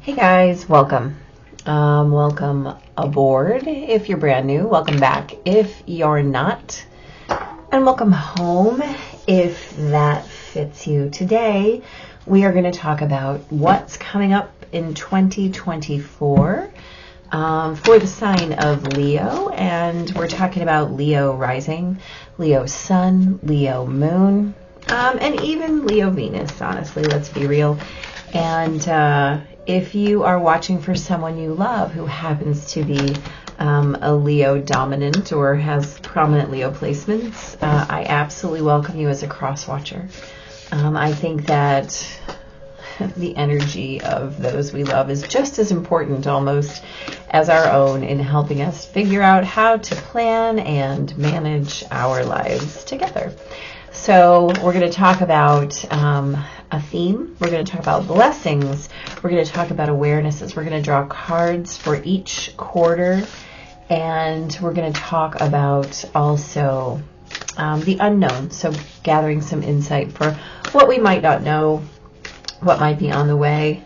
Hey guys, welcome. Welcome aboard if you're brand new. Welcome back if you're not. And welcome home if that fits you. Today we are going to talk about what's coming up in 2024 for the sign of Leo. And we're talking about Leo rising, Leo sun, Leo moon, and even Leo Venus, honestly, let's be real. And if you are watching for someone you love who happens to be a Leo dominant or has prominent Leo placements, I absolutely welcome you as a cross watcher. I think that the energy of those we love is just as important almost as our own in helping us figure out how to plan and manage our lives together. So we're going to talk about a theme. We're going to talk about blessings. We're going to talk about awarenesses. We're going to draw cards for each quarter. And we're going to talk about also the unknown. So gathering some insight for what we might not know, what might be on the way.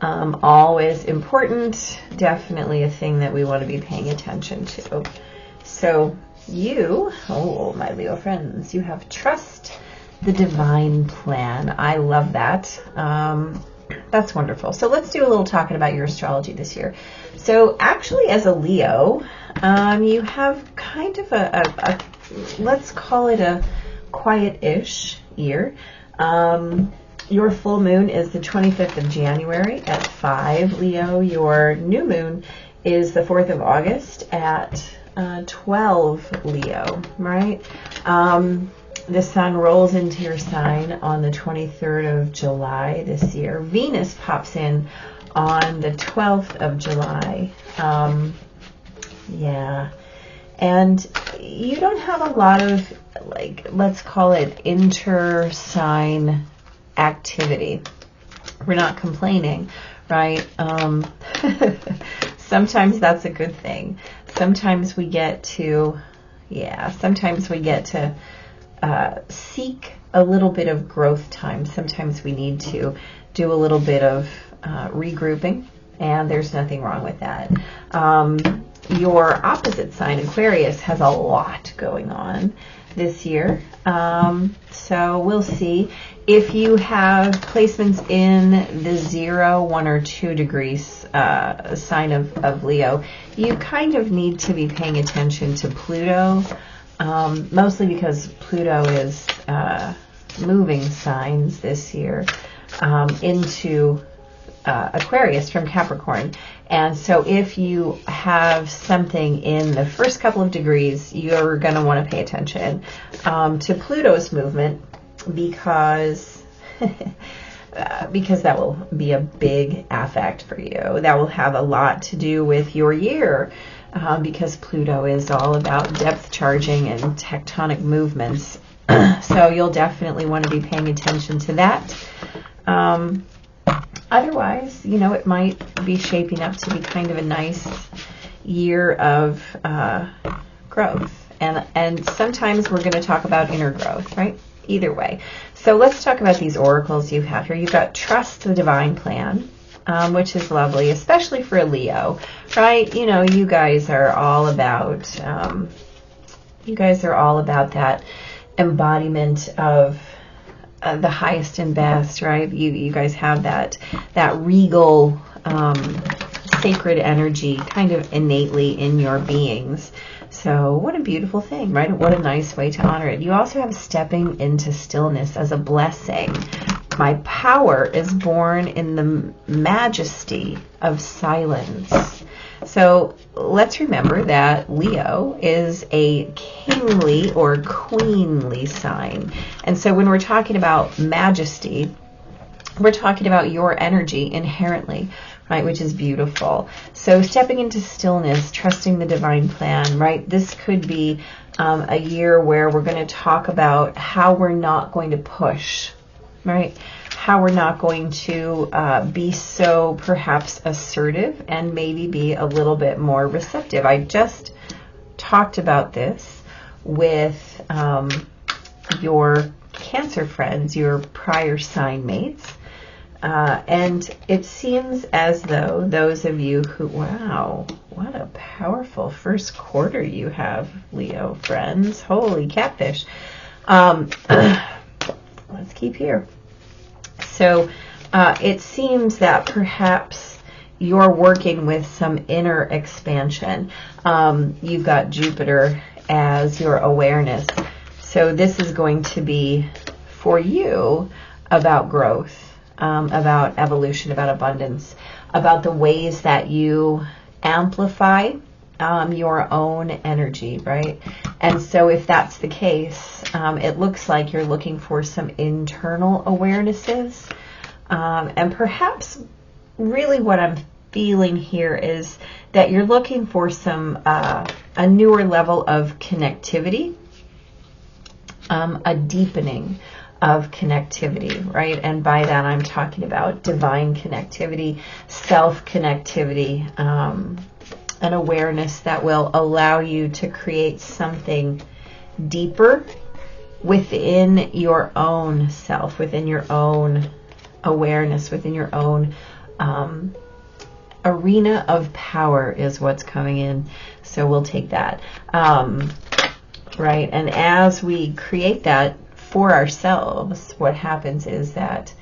Always important. Definitely a thing that we want to be paying attention to. So you, oh, my Leo friends, you have trust the divine plan. I love that. That's wonderful. So let's do a little talking about your astrology this year. So actually as a Leo, you have kind of a let's call it a quiet-ish year. Your full moon is the 25th of January at 5 Leo. Your new moon is the 4th of August at 12 Leo, right? The sun rolls into your sign on the 23rd of July this year. Venus pops in on the 12th of July. Yeah. And you don't have a lot of, like, let's call it inter-sign activity. We're not complaining, right? Sometimes that's a good thing. Sometimes we get to, seek a little bit of growth time. Sometimes we need to do a little bit of regrouping, and there's nothing wrong with that. Your opposite sign, Aquarius, has a lot going on this year. So we'll see. If you have placements in the 0, 1, or 2 degrees sign of Leo, you kind of need to be paying attention to Pluto, mostly because Pluto is moving signs this year into Aquarius from Capricorn. And so if you have something in the first couple of degrees, you're going to want to pay attention to Pluto's movement because that will be a big affect for you. That will have a lot to do with your year because Pluto is all about depth charging and tectonic movements. So you'll definitely want to be paying attention to that. Otherwise, it might be shaping up to be kind of a nice year of growth. And sometimes we're going to talk about inner growth, right? Either way. So let's talk about these oracles you have here. You've got Trust the Divine Plan, which is lovely, especially for a Leo, right? You guys are all about that embodiment of the highest and best, right? You guys have that regal, sacred energy kind of innately in your beings. So what a beautiful thing, right? What a nice way to honor it. You also have stepping into stillness as a blessing. My power is born in the majesty of silence. So let's remember that Leo is a kingly or queenly sign. And so when we're talking about majesty, we're talking about your energy inherently, right, which is beautiful. So stepping into stillness, trusting the divine plan, right? This could be a year where we're going to talk about how we're not going to push, right? How we're not going to be so perhaps assertive and maybe be a little bit more receptive. I just talked about this with your Cancer friends, your prior sign mates. And it seems as though those of you who, wow, what a powerful first quarter you have, Leo friends. Holy catfish. Let's keep here. So it seems that perhaps you're working with some inner expansion. You've got Jupiter as your awareness. So this is going to be for you about growth. About evolution, about abundance, about the ways that you amplify your own energy, right? And so if that's the case, it looks like you're looking for some internal awarenesses. And perhaps really what I'm feeling here is that you're looking for some a newer level of connectivity, a deepening of connectivity, right? And by that I'm talking about divine connectivity, self-connectivity, an awareness that will allow you to create something deeper within your own self, within your own awareness, within your own arena of power is what's coming in. So we'll take that. Right? And as we create that for ourselves, what happens is that,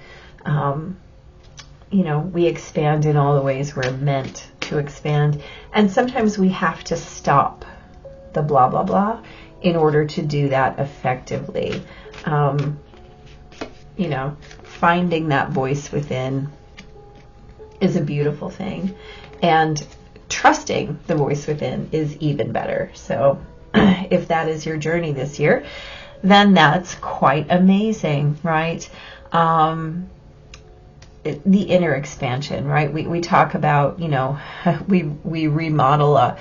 we expand in all the ways we're meant to expand. And sometimes we have to stop the blah, blah, blah in order to do that effectively. Finding that voice within is a beautiful thing. And trusting the voice within is even better. So if that is your journey this year, then that's quite amazing, right? The inner expansion, right? We talk about, we remodel a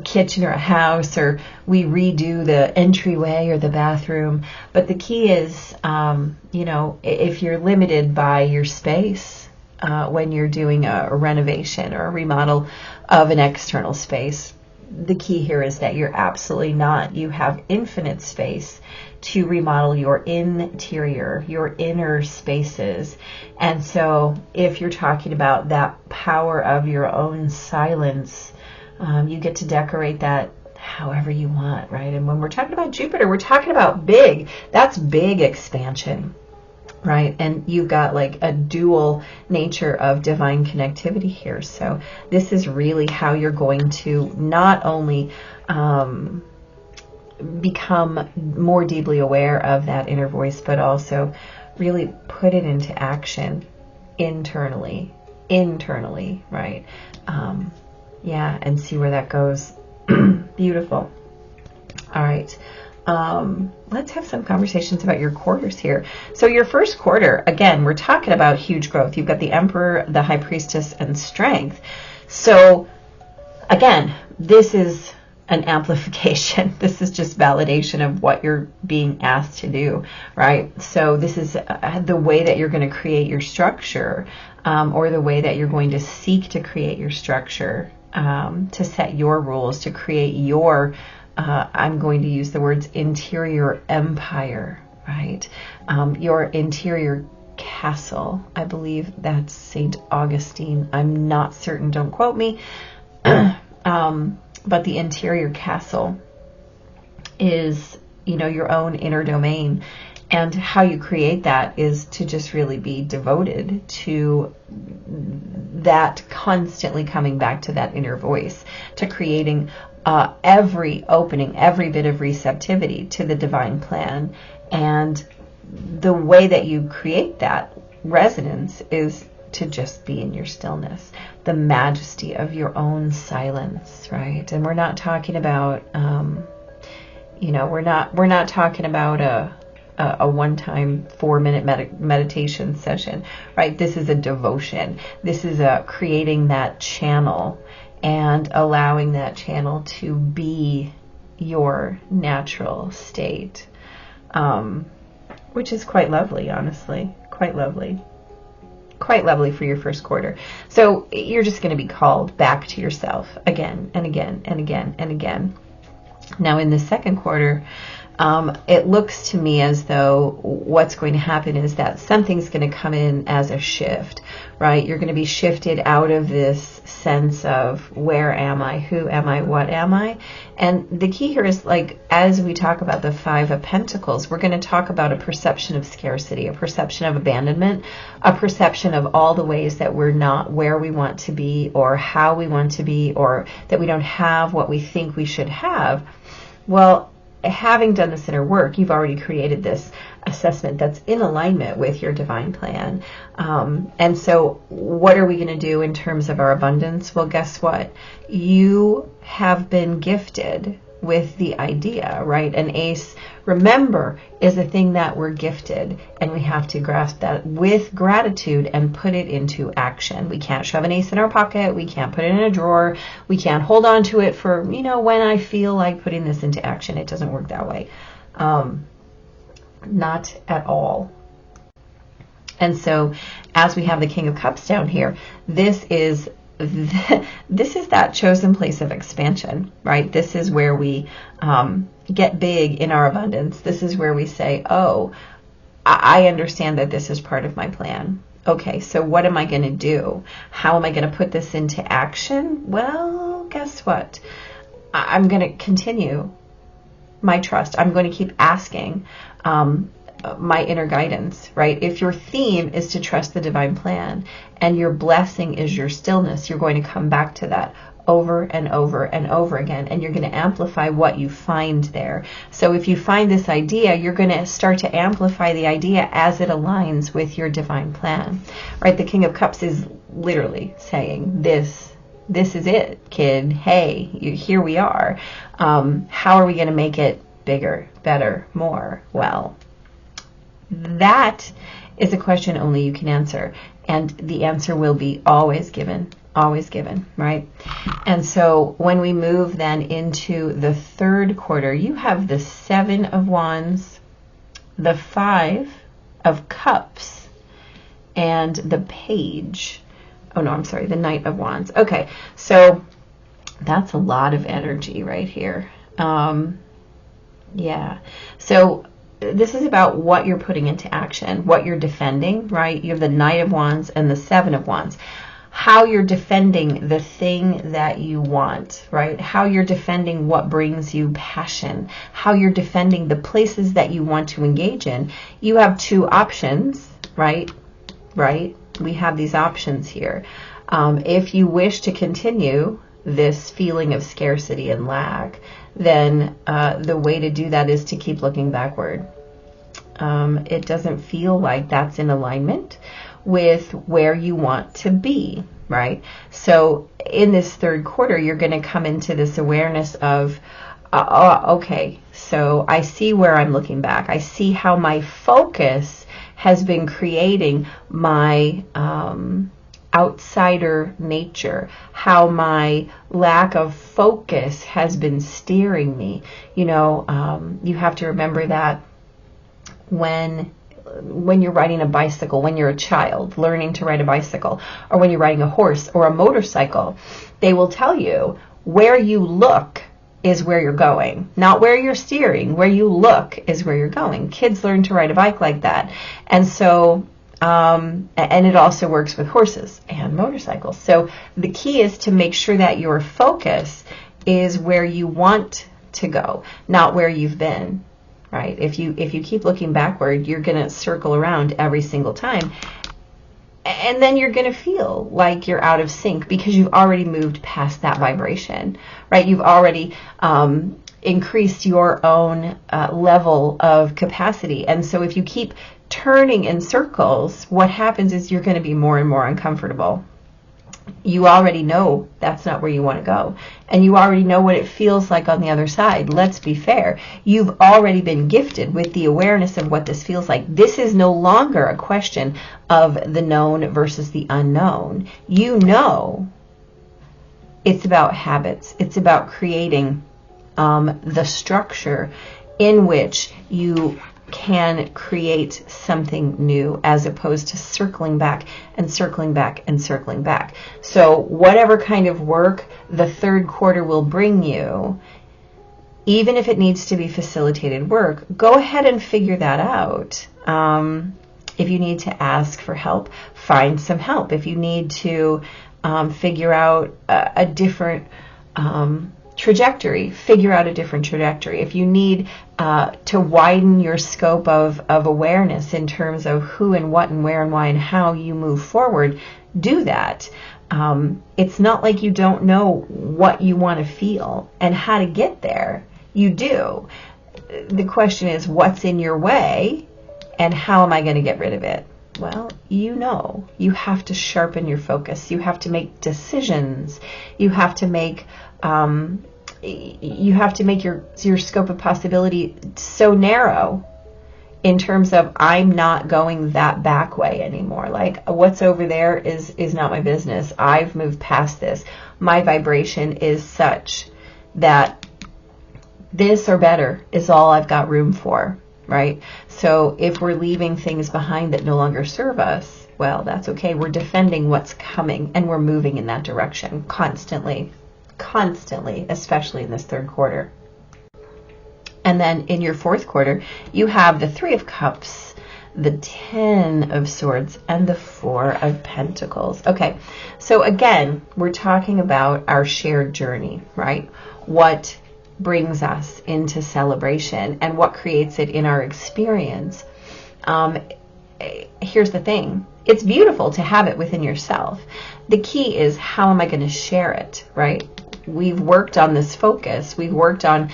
kitchen or a house, or we redo the entryway or the bathroom. But the key is, if you're limited by your space when you're doing a renovation or a remodel of an external space, the key here is that you're absolutely not. You have infinite space to remodel your interior, your inner spaces. And so if you're talking about that power of your own silence, you get to decorate that however you want, right? And when we're talking about Jupiter, we're talking about big. That's big expansion, right? And you've got like a dual nature of divine connectivity here. So this is really how you're going to not only become more deeply aware of that inner voice, but also really put it into action internally, right? And see where that goes. Beautiful. All right. Let's have some conversations about your quarters here. So your first quarter, again, we're talking about huge growth. You've got the Emperor, the High Priestess, and Strength. So again, this is an amplification. This is just validation of what you're being asked to do, right? So this is the way that you're going to create your structure, or the way that you're going to seek to create your structure, to set your rules, to create your, I'm going to use the words interior empire, right? Your interior castle. I believe that's St. Augustine. I'm not certain. Don't quote me. But the interior castle is, your own inner domain. And how you create that is to just really be devoted to that, constantly coming back to that inner voice, to creating every opening, every bit of receptivity to the divine plan. And the way that you create that resonance is to just be in your stillness, the majesty of your own silence, right? And we're not talking about, we're not talking about a one-time 4-minute meditation session, right? This is a devotion. This is creating that channel and allowing that channel to be your natural state, which is quite lovely, honestly, quite lovely. Quite lovely for your first quarter. So you're just going to be called back to yourself again and again and again and again. Now in the second quarter, it looks to me as though what's going to happen is that something's going to come in as a shift, right? You're going to be shifted out of this sense of where am I, who am I, what am I? And the key here is, like, as we talk about the Five of Pentacles, we're going to talk about a perception of scarcity, a perception of abandonment, a perception of all the ways that we're not where we want to be or how we want to be, or that we don't have what we think we should have. Well, having done this inner work, you've already created this assessment that's in alignment with your divine plan. And so what are we going to do in terms of our abundance? Well, guess what? You have been gifted with the idea, right? An ace, remember, is a thing that we're gifted, and we have to grasp that with gratitude and put it into action. We can't shove an ace in our pocket. We can't put it in a drawer. We can't hold on to it for, when I feel like putting this into action. It doesn't work that way. Not at all. And so as we have the King of Cups down here, this is that chosen place of expansion, right? This is where we get big in our abundance. This is where we say, oh, I understand that this is part of my plan. Okay, so what am I going to do? How am I going to put this into action? Well, guess what? I'm going to continue my trust. I'm going to keep asking my inner guidance, right? If your theme is to trust the divine plan and your blessing is your stillness, you're going to come back to that over and over and over again, and you're going to amplify what you find there. So if you find this idea, you're going to start to amplify the idea as it aligns with your divine plan, right? The King of Cups is literally saying this is it, kid. Hey, here we are. How are we going to make it bigger, better, more? Well, that is a question only you can answer. And the answer will be always given, right? And so when we move then into the third quarter, you have the Seven of Wands, the Five of Cups, and the Page. Oh no, I'm sorry, the Knight of Wands. Okay, so that's a lot of energy right here. Yeah, so this is about what you're putting into action, what you're defending, right? You have the Knight of Wands and the Seven of Wands. How you're defending the thing that you want, right? How you're defending what brings you passion. How you're defending the places that you want to engage in. You have two options, right? Right? We have these options here. If you wish to continue this feeling of scarcity and lack, then the way to do that is to keep looking backward. It doesn't feel like that's in alignment with where you want to be, right? So in this third quarter, you're going to come into this awareness of, okay, so I see where I'm looking back. I see how my focus has been creating my outsider nature, how my lack of focus has been steering me. You have to remember that when you're riding a bicycle, when you're a child learning to ride a bicycle, or when you're riding a horse or a motorcycle, they will tell you where you look is where you're going, not where you're steering. Where you look is where you're going. Kids learn to ride a bike like that. And so and it also works with horses and motorcycles. So the key is to make sure that your focus is where you want to go, not where you've been, right? If you keep looking backward, you're going to circle around every single time. And then you're going to feel like you're out of sync because you've already moved past that vibration, right? You've already increased your own level of capacity. And so if you keep turning in circles, what happens is you're going to be more and more uncomfortable. You already know that's not where you want to go. And you already know what it feels like on the other side. Let's be fair. You've already been gifted with the awareness of what this feels like. This is no longer a question of the known versus the unknown. You know it's about habits. It's about creating the structure in which you can create something new, as opposed to circling back and circling back and circling back. So whatever kind of work the third quarter will bring you, even if it needs to be facilitated work, go ahead and figure that out. If you need to ask for help, find some help. If you need to figure out a different trajectory, figure out a different trajectory. If you need to widen your scope of awareness in terms of who and what and where and why and how you move forward, do that. It's not like you don't know what you want to feel and how to get there. You do. The question is, what's in your way and how am I going to get rid of it? Well, you know, you have to sharpen your focus. You have to make decisions. You have to make your scope of possibility so narrow in terms of, I'm not going that back way anymore. Like, what's over there is not my business. I've moved past this. My vibration is such that this or better is all I've got room for, right? So if we're leaving things behind that no longer serve us, well, that's okay. We're defending what's coming and we're moving in that direction constantly, especially in this third quarter. And then in your fourth quarter, you have the 3 of Cups, the 10 of Swords, and the 4 of Pentacles. Okay, so again, we're talking about our shared journey, right? What brings us into celebration and what creates it in our experience. Here's the thing. It's beautiful to have it within yourself. The key is, how am I going to share it, right? We've worked on this focus. We've worked on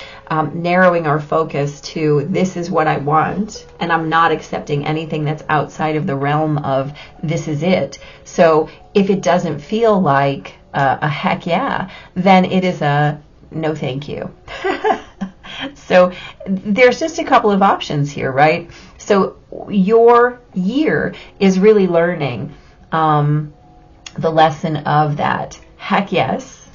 narrowing our focus to, this is what I want, and I'm not accepting anything that's outside of the realm of this is it. So if it doesn't feel like a heck yeah, then it is a no thank you. So there's just a couple of options here, right? So your year is really learning the lesson of that heck yes,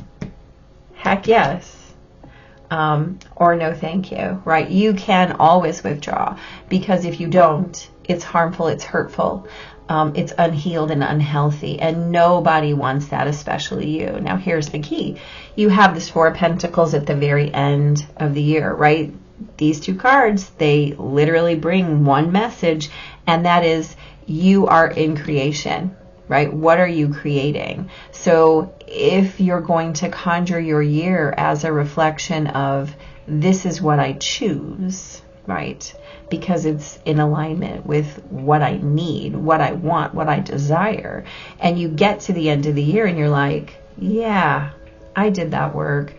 or no thank you, right? You can always withdraw, because if you don't, it's harmful, it's hurtful, it's unhealed and unhealthy, and nobody wants that, especially you. Now here's the key. You have this 4 of Pentacles at the very end of the year, right? These 2 cards, they literally bring one message, and that is, you are in creation, right? What are you creating? So if you're going to conjure your year as a reflection of, this is what I choose, right? Because it's in alignment with what I need, what I want, what I desire. And you get to the end of the year and you're like, yeah, I did that work.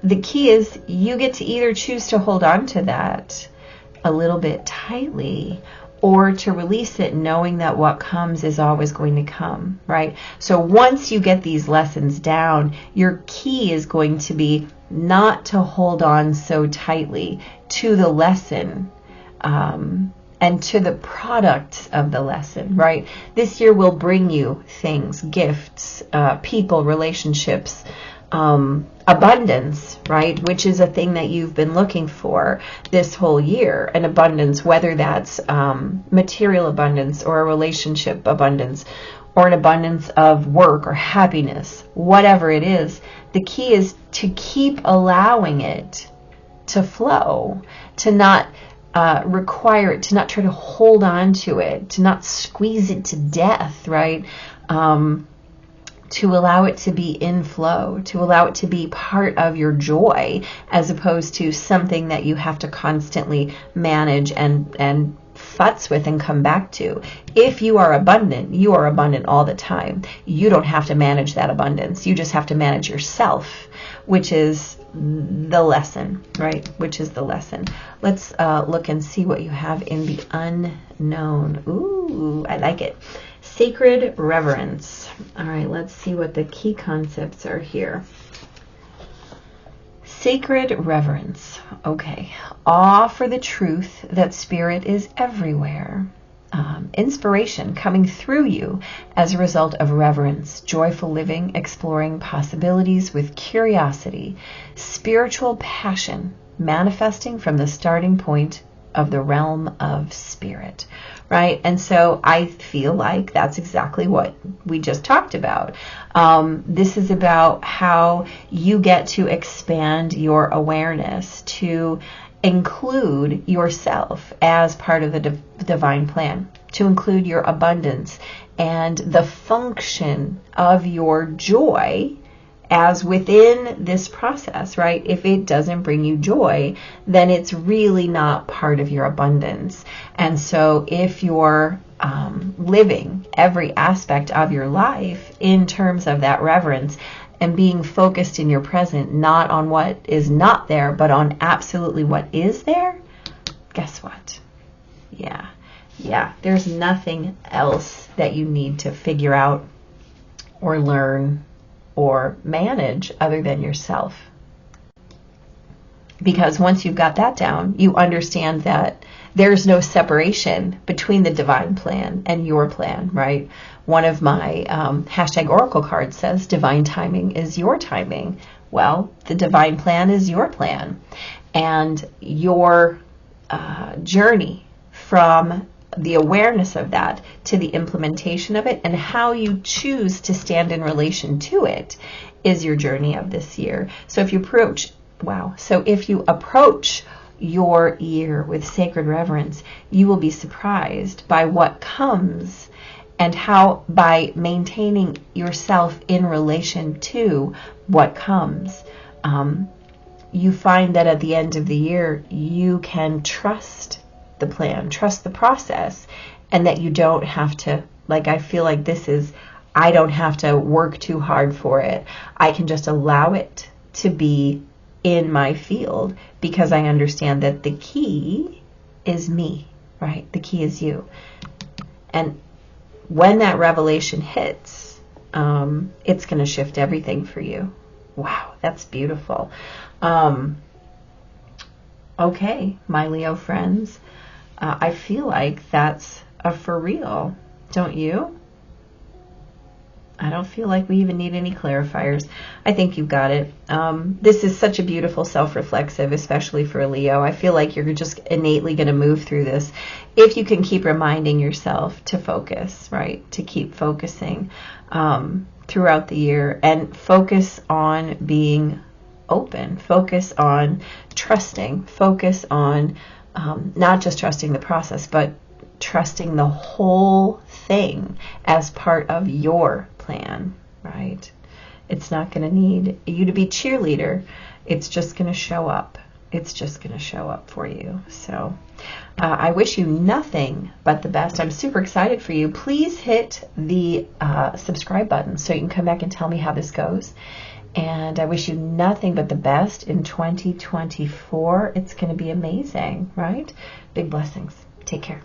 The key is, you get to either choose to hold on to that a little bit tightly, or to release it, knowing that what comes is always going to come, right? So once you get these lessons down, your key is going to be not to hold on so tightly to the lesson and to the product of the lesson, right? This year will bring you things, gifts, people, relationships, abundance, right? Which is a thing that you've been looking for this whole year. An abundance, whether that's material abundance or a relationship abundance or an abundance of work or happiness, whatever it is. The key is to keep allowing it to flow, to not require it, to not try to hold on to it, to not squeeze it to death, right? To allow it to be in flow, to allow it to be part of your joy, as opposed to something that you have to constantly manage and futz with and come back to. If you are abundant, you are abundant all the time. You don't have to manage that abundance. You just have to manage yourself, which is the lesson, right? Which is the lesson. Let's look and see what you have in the unknown. Ooh, I like it. Sacred reverence. All right, let's see what the key concepts are here. Sacred reverence. Okay. Awe for the truth that spirit is everywhere. Inspiration coming through you as a result of reverence. Joyful living, exploring possibilities with curiosity. Spiritual passion manifesting from the starting point of the realm of spirit, right? And so I feel like that's exactly what we just talked about. This is about how you get to expand your awareness to include yourself as part of the divine plan, to include your abundance and the function of your joy as within this process, right? If it doesn't bring you joy, then it's really not part of your abundance. And so if you're living every aspect of your life in terms of that reverence and being focused in your present, not on what is not there, but on absolutely what is there, guess what? Yeah, there's nothing else that you need to figure out or learn or manage other than yourself. Because once you've got that down, you understand that there's no separation between the divine plan and your plan, right? One of my #Oracle cards says divine timing is your timing. Well, the divine plan is your plan. And your journey from the awareness of that to the implementation of it and how you choose to stand in relation to it is your journey of this year. So if you approach your year with sacred reverence, you will be surprised by what comes and how, by maintaining yourself in relation to what comes, you find that at the end of the year, you can trust the plan, trust the process, and that you don't have to, I feel like I don't have to work too hard for it. I can just allow it to be in my field because I understand that the key is me, right? The key is you. And when that revelation hits, it's going to shift everything for you. Wow, that's beautiful. Okay, my Leo friends, I feel like that's a for real, don't you? I don't feel like we even need any clarifiers. I think you've got it. This is such a beautiful self-reflexive, especially for a Leo. I feel like you're just innately going to move through this if you can keep reminding yourself to focus, right? To keep focusing throughout the year and focus on being open, focus on trusting, focus on not just trusting the process, but trusting the whole thing as part of your plan, right? It's not going to need you to be cheerleader. It's just going to show up. It's just going to show up for you. So I wish you nothing but the best. I'm super excited for you. Please hit the subscribe button so you can come back and tell me how this goes. And I wish you nothing but the best in 2024. It's going to be amazing, right? Big blessings. Take care.